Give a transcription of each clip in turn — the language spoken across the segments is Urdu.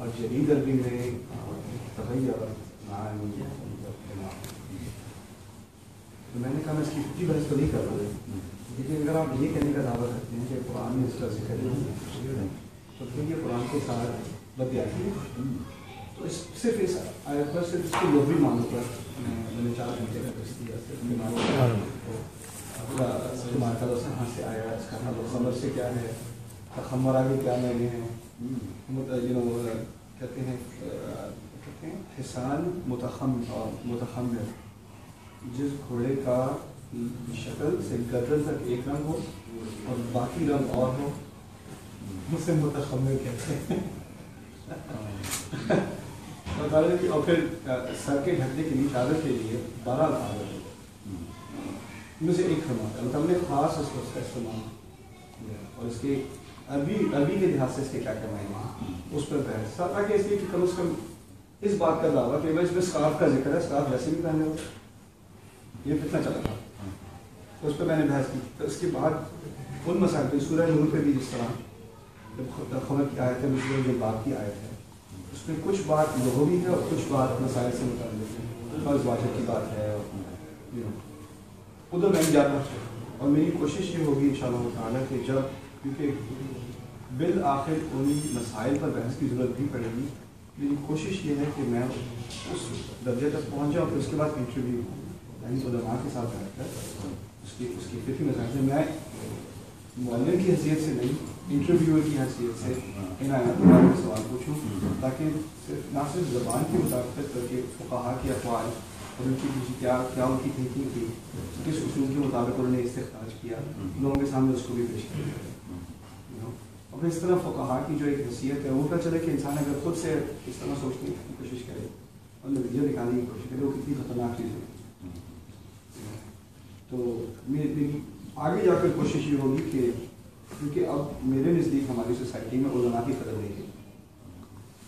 اور جدید عربی میں تغیر تو میں نے کہا میں اس کی اتنی بحث تو نہیں کر رہا، لیکن اگر آپ یہ کہنے کا دعویٰ کرتے ہیں کہ قرآن میں اس کا ذکر نہیں ہے تو پھر یہ قرآن کے ساتھ بدیاتی ہے. تو صرف اس آیت پر، صرف اس کے لغوی معنوں پر میں نے 4 گھنٹے کا درس دیا. صرف کے معنی کا کہاں سے آیا، اس کا تعلق خمر سے کیا ہے، تخمر آگے کیا معنی ہے. کہتے ہیں حسان متخمر، جس گھوڑے کا شکل سے گردن تک ایک رنگ ہو اور باقی رنگ اور ہو، اسے متخمر کہتے ہیں. اور پھر سر کے ڈھکنے کے لیے چادر کے لیے 12 الفاظ ہیں، ان میں سے ایک فرماتا ہے. ہم نے خاص اس کا استعمال کیا اور اس کے عربی کے لحاظ سے اس کے کیا کیا معنی ہیں اس پر بحث، تاکہ اس لیے کہ کم از کم اس بات کا دعویٰ کہ اس میں اسکارف کا ذکر ہے، اسکارف ویسے بھی پہنے ہوئے، یہ کتنا چلا تھا. تو اس پہ میں نے بحث کی. تو اس کے بعد ان مسائل پہ سورہ نور پہ بھی جس طرح جب خبر کی آیت ہے، دوسرے جو بات کی آیت ہے، اس میں کچھ بات لغوی ہے اور کچھ بات مسائل سے متعلق ہے، فرض واجب کی بات ہے. ادھر میں جاتا اور میری کوشش یہ ہوگی انشاءاللہ تعالیٰ کہ جب، کیونکہ بالآخر ان مسائل پر بحث کی ضرورت بھی پڑے گی، میری کوشش یہ ہے کہ میں اس درجے تک پہنچ جاؤں پھر اس کے بعد انٹرویو یعنی علماء کے ساتھ بیٹھ کر اس کی فکری مسائل سے میں معلم کی حیثیت سے نہیں، انٹرویور کی حیثیت سے ان آیات کے بارے میں سوال پوچھوں، تاکہ صرف نہ صرف زبان کی مطابقت کر کے فقہا کے اقوال اور ان کی کیا ان کی تھنکنگ تھی، کس اصول کے مطابق انہوں نے استخراج کیا، لوگوں کے سامنے اس کو بھی پیش کیا. اور پھر اس طرح فقہا کی جو ایک حیثیت ہے وہ پتہ چلے کہ انسان اگر خود سے اس طرح سوچنے کی کوشش کرے اور نتیجہ نکالنے کی کوشش کرے وہ کتنی خطرناک چیز ہے. تو میری آگے جا کر کوشش یہ ہوگی کہ کیونکہ اب میرے نزدیک ہماری سوسائٹی میں علماء کی قدر نہیں ہے.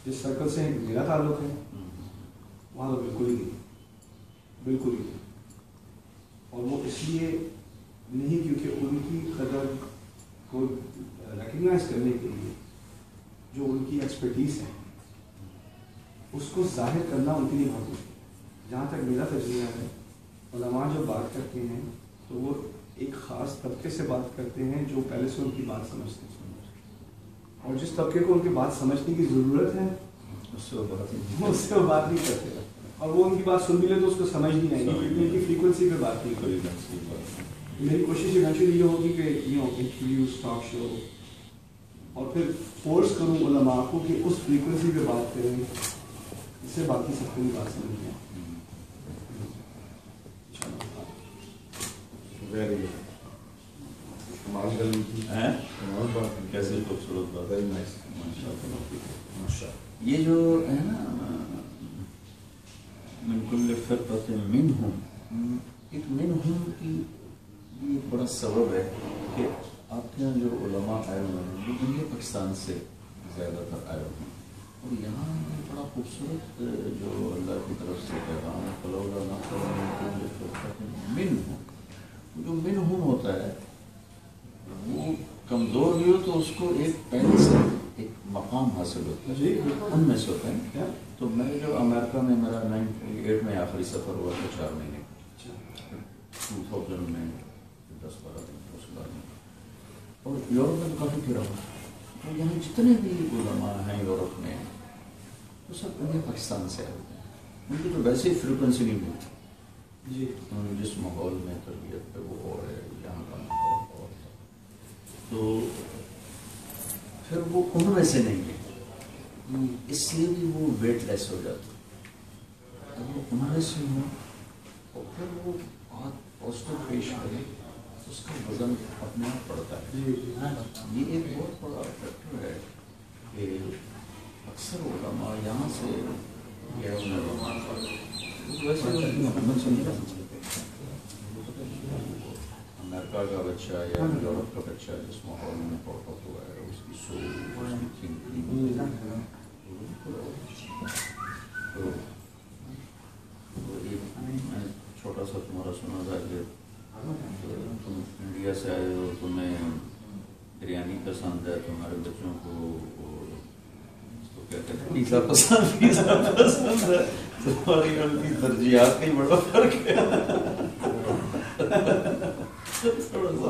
جس سرکل سے میرا تعلق ہے وہاں تو بالکل ہی نہیں. اور وہ اس لیے نہیں کیونکہ ان کی قدر کو ریکگنائز کرنے کے لیے جو ان کی ایکسپرٹیز ہے اس کو ظاہر کرنا ان کے لیے بہت مشکل ہے. جہاں تک میرا تجزیہ ہے، علماء جو بات کرتے ہیں تو وہ ایک خاص طبقے سے بات کرتے ہیں جو پہلے سے ان کی بات سمجھتے ہیں، اور جس طبقے کو ان کی بات سمجھنے کی ضرورت ہے اس سے وہ بات نہیں کرتے، اور وہ ان کی بات سن بھی لے تو اس کو سمجھ نہیں آئے گی کیونکہ ان کی فریکوینسی پہ بات نہیں کرے گا. میری کوشش ایونچولی یہ ہوگی کہ انٹرویوز، ٹاک شو، اور پھر فورس کروں علماء کو کہ اس فریکوینسی پہ بات کریں اس سے باقی سب کو بھی بات سمجھ میں آئے. کیسے خوبصورت بات ہے. یہ جو ہے نا من کل فرقۃ منہم، ایک منہم کی یہ ایک بڑا سبب ہے کہ آپ کے یہاں جو علماء آئے ہوئے ہیں وہ دنیا پاکستان سے زیادہ تر آئے ہوئے ہیں، اور یہاں یہ بڑا خوبصورت جو اللہ کی طرف سے پیغام ہے فلولا نفر من کل فرقۃ منہم. جو منہم ہوتا ہے وہ کمزور بھی ہو تو اس کو ایک پہلے سے ایک مقام حاصل ہوتا ہے، ان میں سے ہوتا ہے. تو میں جو امریکہ میں میرا 98 میں آخری سفر ہوا تھا 4 مہینے، 2000 میں 10-12 دن اس بار میں، اور یورپ میں کافی پھرا ہوا. تو یہاں جتنے بھی علماء ہیں یورپ میں وہ سب انڈیا پاکستان سے آئے ہوتے ہیں. ان کی تو ویسے ہی فریکوینسی نہیں ملتی جی، جس ماحول میں تربیت پہ وہ اور ہے، یہاں کا ماحول اور ہے، تو پھر وہ ان میں سے نہیں ہے، اس لیے بھی وہ ویٹ لیس ہو جاتا. اگر وہ ان میں سے ہوں اور پھر وہ بہت پازیٹیو پیش کرے اس کا وزن اپنے آپ پڑتا ہے. یہ ایک بہت بڑا فیکٹر ہے کہ اکثر علماء یہاں سے امریکہ کا بچہ یا یورپ کا بچہ جس ماحول میں پڑھا ہوا ہے اس کی سوچ، اس کی تھنکنگ، تو میں چھوٹا سا تمہارا سنا تھا کہ تم انڈیا سے آئے ہو، تمہیں بریانی پسند ہے، تمہارے بچوں کو اس کو کیا پیزا پسند ہے، تمہاری ان کی ترجیحات کا ہی بڑا فرق ہے. تھوڑا سا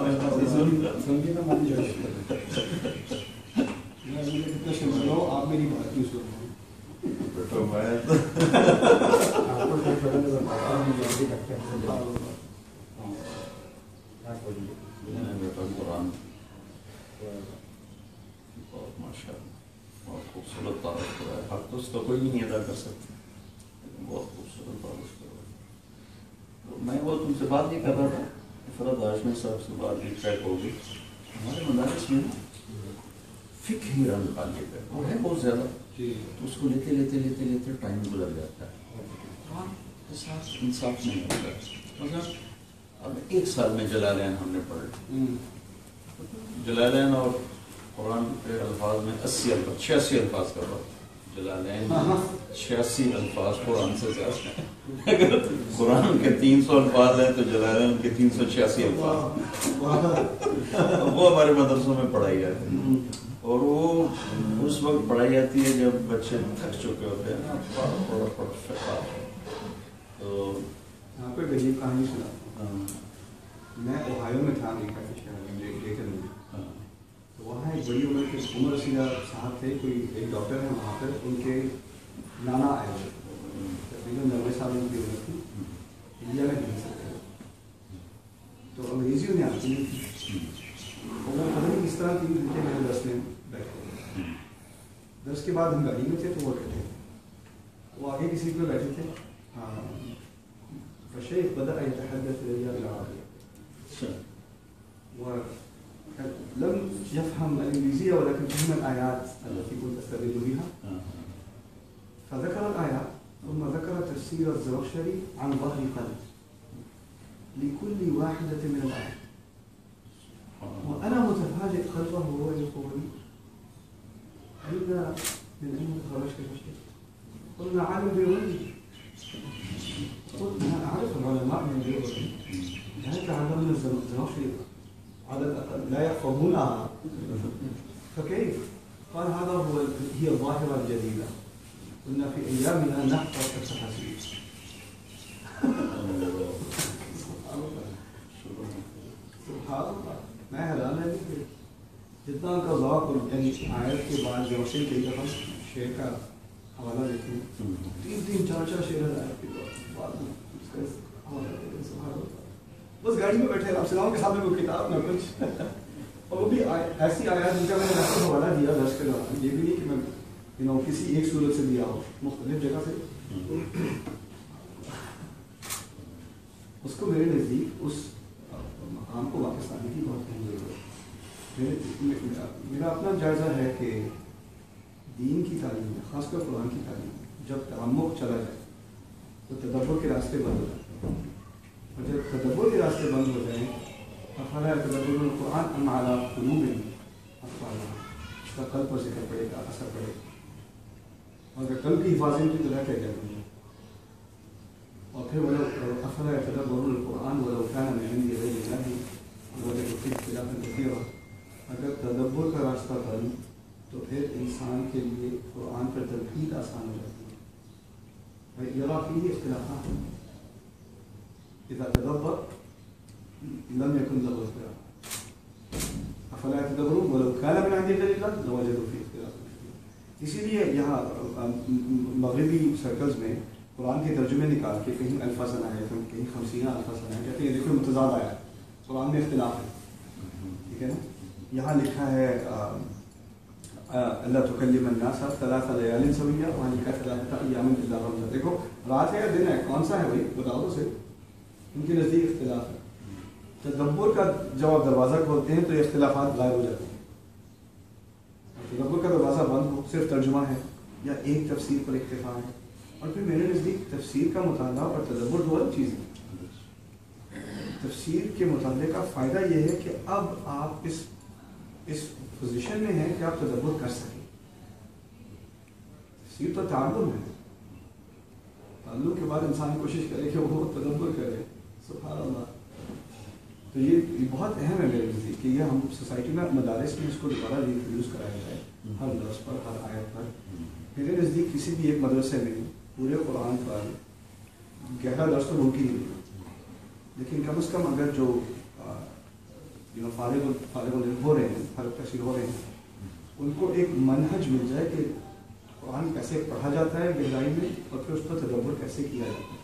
آپ میری بات کیوں سن رہے ہیں؟ بیٹا میں بیٹا قرآن بہت ماشاء اللہ بہت خوبصورت تعارف ہوا ہے. حق تو اس کا کوئی نہیں ادا کر سکتا، لیکن بہت خوبصورت تعارف ہوا ہے. تو میں وہ تم سے بات نہیں کر رہا تھا، فرد ہاشمی صاحب سے بات بھی ٹریک ہوگی. ہمارے مدارس میں نا فقہ ہی رنگ غالب ہے، وہ ہے بہت زیادہ، تو اس کو لیتے لیتے لیتے لیتے ٹائم گزر جاتا ہے. قرآن کے ساتھ انصاف نہیں ہوتا. مگر اب ایک سال میں جلالین ہم نے پڑھے، جلالین اور قرآن کے الفاظ میں 86 الفاظ کا وقت. جلالین 86 الفاظ قرآن سے زیادہ ہیں. اگر قرآن کے 300 الفاظ ہیں تو جلالین کے 386 الفاظ. وہ ہمارے مدرسوں میں پڑھائی جاتی ہے، اور وہ اس وقت پڑھائی جاتی ہے جب بچے تھک چکے ہوتے ہیں نا. تو یہاں پہ غریب کہانی سنا. میں اوہایو میں تھا، امریکہ کے شہر میں ڈیکن میں. تو وہاں ایک بڑی عمر کے عمر رسیدہ صاحب تھے، کوئی ایک ڈاکٹر ہے وہاں پر. ان کے نانا آئے ہوئے تقریباً 90 سال ان کی عمر تھی. انڈیا میں نہیں سکتے، تو انگریزی انہیں آتی نہیں تھی. وہ پتہ نہیں کس طرح 3 گھنٹے میرے درس میں بیٹھے. درس کے بعد ہم گاڑی میں تھے تو وہ بیٹھے، وہ آگے کسی پہ بیٹھے تھے. فالشيخ بدأ يتحدث إلي بالعربية ولم يفهم الإنجليزية ولكن فهم الآيات التي كنت أستدل بها. فذكر الآيات ثم ذكر تفسير الزمخشري عن ظهر قلب لكل واحدة من الآيات. وأنا متفاجئ خلفه وهو يقول أين من أين خرجت يا شيخ؟ قلنا عالم بيولوجي. قلت أنا أعرف العلماء من البيولوجي لا يتعلمون الزمخشري على الأقل لا يحفظونها، فكيف؟ قال هي الظاهرة الجديدة، كنا في أيامنا نحفظ التفاسير. سبحان اللہ. میں حیران ہے کہ جتنا ان کا ذوق، یعنی آیت کے بعد زمخشری کئی دفعہ شعر کا حوالہ دیتے ہیں، 3 4 شعر آیت کے بعد اس کا حوالہ دیتے ہیں. سبحان اللہ. بس گاڑی میں بیٹھے آپ سلام کے سامنے کوئی کتاب نہ کچھ، اور وہ بھی ایسی آیات جن کا میں نے ایسا حوالہ دیا درس کے دوران. یہ بھی نہیں کہ میں کسی ایک صورت سے دیا ہو، مختلف جگہ سے. اس کو میرے نزدیک اس مقام کو واپس آنے کی بہت اہم ضرورت ہے. میرا اپنا جائزہ ہے کہ دین کی تعلیم میں، خاص کر قرآن کی تعلیم میں، جب تعمق چلا جائے تو تدبر کے راستے بند ہو جائیں، اور جب تدبر کے راستے بند ہو جائیں افلا تدبر القرآن ام علی قلوب اقفالها، اس کا قلب پر ذکر پڑے گا، اثر پڑے گا. اور اگر قلب کی حفاظت کی طرح کیا جائے. اور پھر افلا يتدبرون القرآن ولو كان من عند غير الله ووجدوا فيه اختلافا كثيرا. اگر تدبر کا راستہ بند تو پھر انسان کے لیے قرآن پر تنقید آسان ہو جاتی ہے. یرا فیہ اختلافات، اذا تدبر لم يكن له اختلاف. افلا يتدبرون ولو كان من عند غير الله لوجدوا فيه اختلافا كثيرا. اسی لیے یہاں مغربی سرکلز میں قرآن کے ترجمے نکال کے کہیں الفاظ آئے، کہیں 50 الفاظ آئے، کہتے ہیں دیکھو متضاد آیا ہے، قرآن میں اختلاف ہے. ٹھیک ہے نا. یہاں لکھا ہے اللہ تکلم الناس 3 لیال سویہ، وہاں لکھا ہے 3 ایام الا رمضان. دیکھو رات ہے یا دن ہے، کون سا ہے بھائی بتاؤ تو صحیح. ان کے نزدیک اختلاف ہے. تدبر کا جب آپ دروازہ کھولتے ہیں تو یہ اختلافات غائب ہو جاتے ہیں. تدبر کا دروازہ بند ہو، صرف ترجمہ ہے یا ایک تفسیر پر اکتفا ہے. اور پھر میرے نزدیک تفسیر کا مطالعہ اور تدبر 2 الگ چیزیں. تفسیر کے مطالعے کا فائدہ یہ ہے کہ اب آپ اس پوزیشن میں ہیں کہ آپ تدبر کر سکیں. تفسیر تو تعلم ہے، تعلم کے بعد انسان کوشش کرے کہ وہ تدبر کرے. سبحان اللہ. تو یہ بہت اہم ہے میرے نزدیک کہ یہ ہم سوسائٹی میں مدارس میں اس کو دوبارہ یوز کرایا جائے، ہر لفظ پر، ہر آیت پر. میرے نزدیک کسی بھی ایک مدرسے میں پورے قرآن پر گہرا درس تو ممکن ہی نہیں، لیکن کم از کم اگر جو فارغ ہو رہے ہیں، فارغ تحصیل ہو رہے ہیں، ان کو ایک منہج مل جائے کہ قرآن کیسے پڑھا جاتا ہے گہرائی میں، اور پھر اس پر تدبر کیسے کیا جاتا ہے،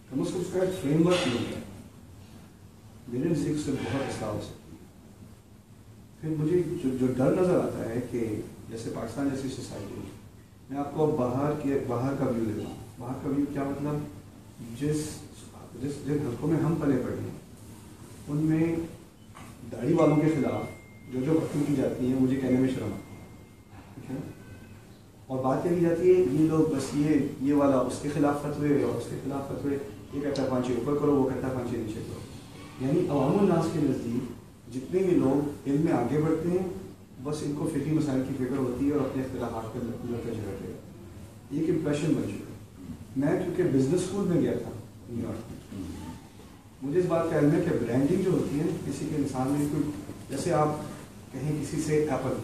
کم از کم اس کا ایک فریم ورک مل جائے، میرے نزدیک سے بہت اصلاح ہو سکتی ہے۔ پھر مجھے جو ڈر نظر آتا ہے کہ جیسے پاکستان جیسی سوسائٹی، میں آپ کو باہر کا ویو دیتا ہوں۔ باہر کا ویو کیا مطلب، جس حلقوں میں ہم پلے پڑے ہیں ان میں داڑھی والوں کے خلاف جو باتیں کی جاتی ہیں، مجھے کہنے میں شرم آتی ہے، ٹھیک ہے، اور بات کہی جاتی ہے یہ لوگ بس یہ والا اس کے خلاف فتوے اور اس کے خلاف فتوے، یہ کہتا ہے پانچے اوپر کرو، وہ کہتا ہے پانچے نیچے کرو، یعنی عوام الناس کے نزدیک جتنے بھی لوگ علم میں آگے بڑھتے ہیں بس ان کو فقہی مسائل کی فکر ہوتی ہے اور اپنے اختلافات کے لڑتے جھگڑتے ہیں، ایک امپریشن بن چکا ہے۔ میں کیونکہ بزنس اسکول میں گیا تھا نیو یارک میں، مجھے اس بات کا علم ہے کہ برانڈنگ جو ہوتی ہے کسی کے انسان میں، کوئی جیسے آپ کہیں کسی سے ایپل،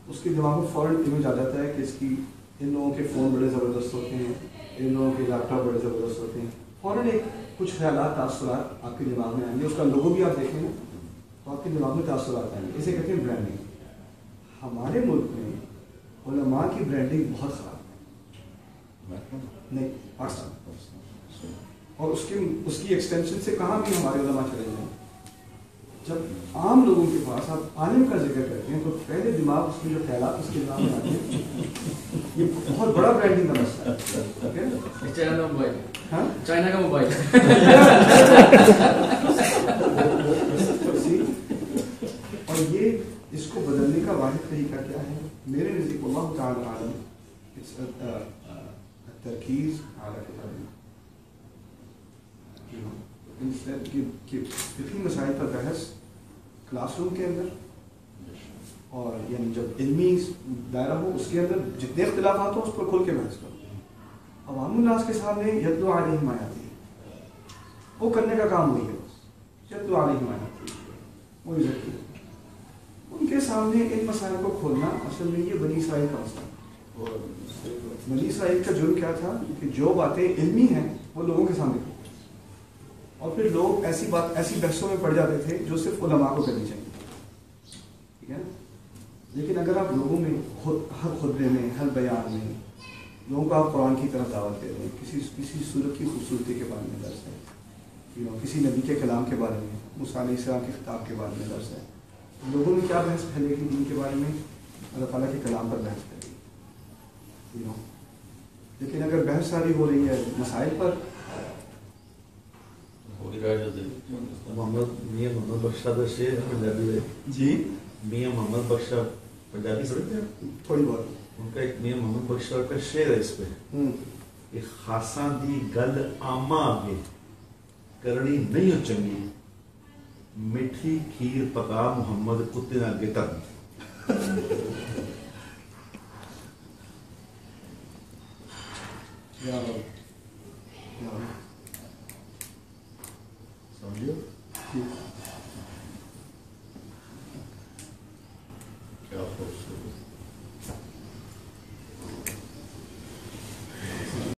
اس کے دماغ میں فوراً امیج آ جاتا ہے کہ اس کی ان لوگوں کے فون بڑے زبردست ہوتے ہیں، ان لوگوں کے لیپ ٹاپ بڑے زبردست ہوتے ہیں، فوراً ایک کچھ خیالات تاثرات آپ کے دماغ میں آئیں گے، اس کا لوگو بھی آپ دیکھیں گے تو آپ کے دماغ میں تاثرات آئیں گے، اسے کہتے ہیں برانڈنگ۔ ہمارے ملک میں علماء کی برانڈنگ بہت خراب ہے، نہیں پاکستان، اور اس کی ایکسٹینشن سے کہاں بھی ہمارے علماء چلے جائیں، جب عام لوگوں کے پاس آپ عالم کا ذکر کرتے ہیں تو پہلے دماغ اس کے جو خیالات اس کے دماغ میں آتے ہیں، یہ بہت بڑا برانڈنگ کا مسئلہ ہے۔ چائنا کا موبائل، ہاں چائنا کا موبائل، اور یہ اس کو بدلنے کا واحد طریقہ کیا ہے؟ میرے نزدیک اللہ تعالی عالم ترکیز اعلیٰ کتابی فقہی مسائل پر بحث کلاس روم کے اندر، اور یعنی جب علمی دائرہ ہو اس کے اندر جتنے اختلافات ہوں اس پر کھل کے بحث کرو، عوام الناس کے سامنے یتلو علیہم آیاتہ، وہ کرنے کا کام وہی ہے، بس یتلو علیہم آیاتہ، وہی ذکر ان کے سامنے ان مسائل کو کھولنا۔ اصل میں یہ بنی اسرائیل کا مسئلہ، اور بنی اسرائیل کا جرم کیا تھا کہ جو باتیں علمی ہیں وہ لوگوں کے سامنے تھیں، اور پھر لوگ ایسی بحثوں میں پڑ جاتے تھے جو صرف علماء کو کرنی چاہیے، ٹھیک ہے۔ لیکن اگر آپ لوگوں میں ہر خطبے میں، ہر بیان میں لوگوں کو آپ قرآن کی طرف دعوت دے رہے ہیں، کسی صورت کی خوبصورتی کے بارے میں درس ہے، کسی نبی کے کلام کے بارے میں، موسیٰ علیہ السلام کے خطاب کے بارے میں درس ہے، لوگوں میں کیا بحث پھیلے گی دین کے بارے میں؟ اللہ تعالیٰ کے کلام پر بحث کرے گی، لیکن اگر بحث ساری ہو رہی ہے مسائل پر، میاں محمد بخشا کا شعر ہے پنجابی میں، جی میاں محمد بخشا پنجابی تھوڑی بہت، ان کا ایک میاں محمد بخشا کا شعر ہے اس پہ کہ خاصاں دی گل آما آگے کرنی نہیں ہو چنگی، میٹھی کھیر پکا محمد کتے اگے تک۔ یا رب۔